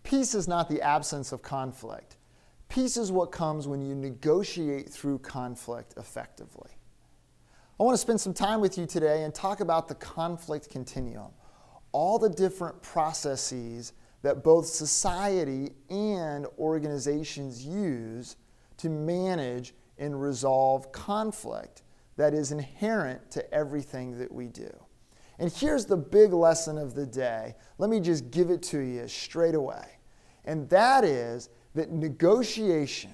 Peace is not the absence of conflict. Peace is what comes when you negotiate through conflict effectively. I want to spend some time with you today and talk about the conflict continuum, all the different processes that both society and organizations use to manage and resolve conflict that is inherent to everything that we do. And here's the big lesson of the day. Let me just give it to you straight away. And that is that negotiation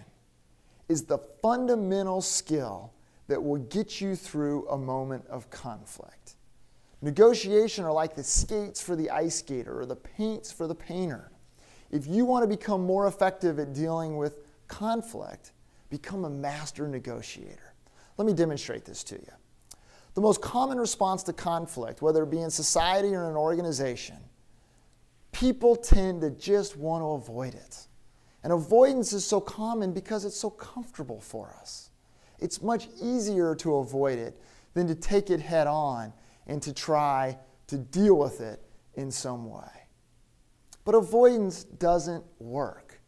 is the fundamental skill that will get you through a moment of conflict. Negotiation are like the skates for the ice skater or the paints for the painter. If you want to become more effective at dealing with conflict, become a master negotiator. Let me demonstrate this to you. The most common response to conflict, whether it be in society or in an organization, people tend to just want to avoid it. And avoidance is so common because it's so comfortable for us. It's much easier to avoid it than to take it head on and to try to deal with it in some way. But avoidance doesn't work.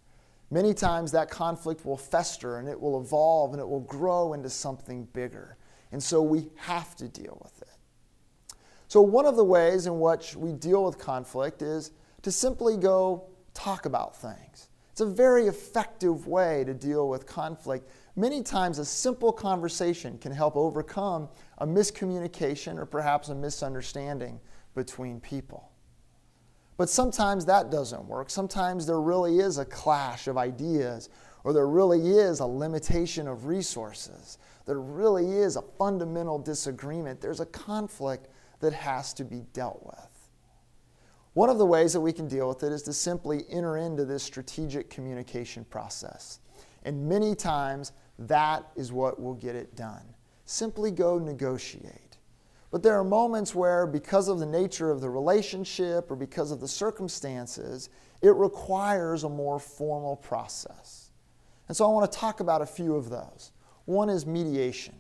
Many times that conflict will fester and it will evolve and it will grow into something bigger. And so we have to deal with it. So one of the ways in which we deal with conflict is to simply go talk about things. It's a very effective way to deal with conflict. Many times a simple conversation can help overcome a miscommunication or perhaps a misunderstanding between people. But sometimes that doesn't work. Sometimes there really is a clash of ideas, or there really is a limitation of resources. There really is a fundamental disagreement. There's a conflict that has to be dealt with. One of the ways that we can deal with it is to simply enter into this strategic communication process. And many times that is what will get it done. Simply go negotiate. But there are moments where, because of the nature of the relationship or because of the circumstances, it requires a more formal process. And so I want to talk about a few of those. One is mediation.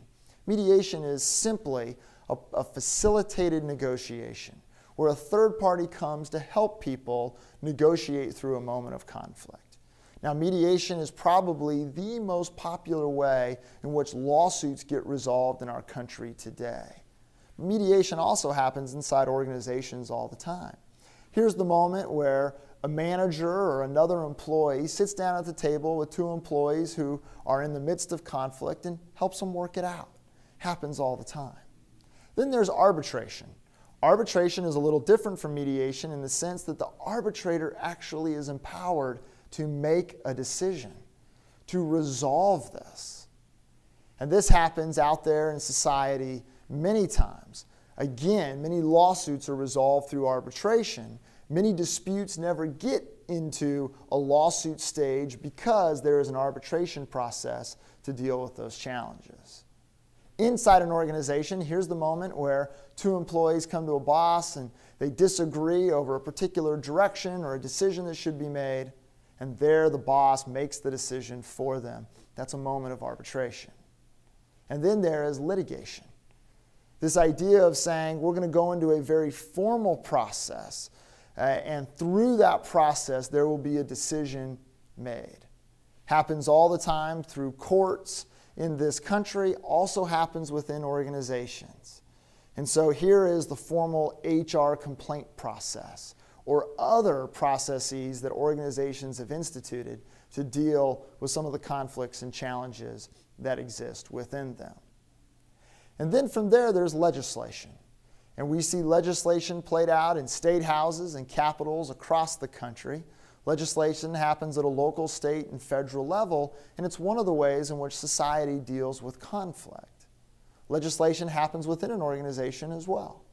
Mediation is simply a facilitated negotiation where a third party comes to help people negotiate through a moment of conflict. Now, mediation is probably the most popular way in which lawsuits get resolved in our country today. Mediation also happens inside organizations all the time. Here's the moment where a manager or another employee sits down at the table with two employees who are in the midst of conflict and helps them work it out. Happens all the time. Then there's arbitration. Arbitration is a little different from mediation in the sense that the arbitrator actually is empowered to make a decision, to resolve this. And this happens out there in society many times. Again, many lawsuits are resolved through arbitration. Many disputes never get into a lawsuit stage because there is an arbitration process to deal with those challenges. Inside an organization, here's the moment where two employees come to a boss and they disagree over a particular direction or a decision that should be made, and there the boss makes the decision for them. That's a moment of arbitration. And then there is litigation. This idea of saying we're going to go into a very formal process, and through that process there will be a decision made. Happens all the time through courts in this country, also happens within organizations. And so here is the formal HR complaint process or other processes that organizations have instituted to deal with some of the conflicts and challenges that exist within them. And then from there, there's legislation. And we see legislation played out in state houses and capitals across the country. Legislation happens at a local, state, and federal level, and it's one of the ways in which society deals with conflict. Legislation happens within an organization as well.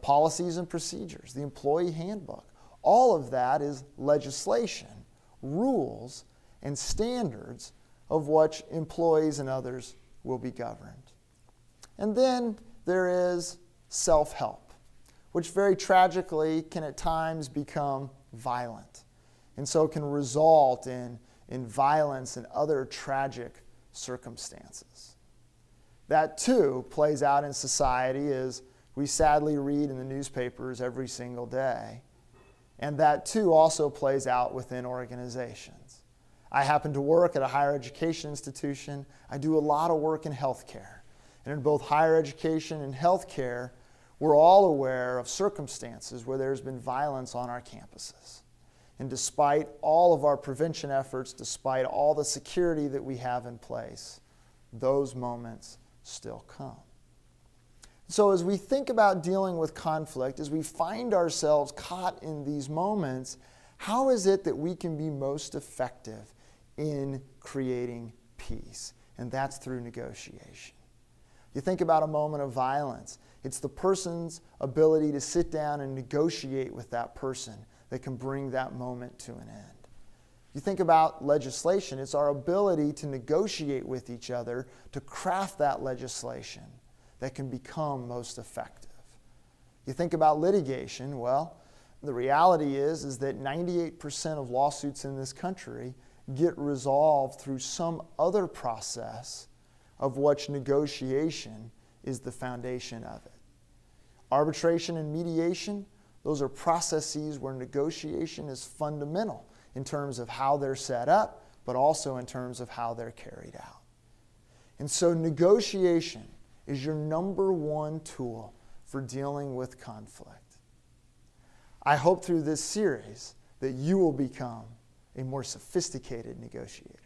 Policies and procedures, the employee handbook, all of that is legislation, rules, and standards of which employees and others will be governed. And then there is self-help, which very tragically can at times become violent, and so can result in violence and other tragic circumstances. That too plays out in society as we sadly read in the newspapers every single day. And that too also plays out within organizations. I happen to work at a higher education institution. I do a lot of work in healthcare. And in both higher education and healthcare, we're all aware of circumstances where there's been violence on our campuses. And despite all of our prevention efforts, despite all the security that we have in place, those moments still come. So as we think about dealing with conflict, as we find ourselves caught in these moments, how is it that we can be most effective in creating peace? And that's through negotiation. You think about a moment of violence. It's the person's ability to sit down and negotiate with that person that can bring that moment to an end. You think about legislation. It's our ability to negotiate with each other to craft that legislation that can become most effective. You think about litigation. Well, the reality is that 98% of lawsuits in this country get resolved through some other process of which negotiation is the foundation of it. Arbitration and mediation, those are processes where negotiation is fundamental in terms of how they're set up, but also in terms of how they're carried out. And so negotiation is your number one tool for dealing with conflict. I hope through this series that you will become a more sophisticated negotiator.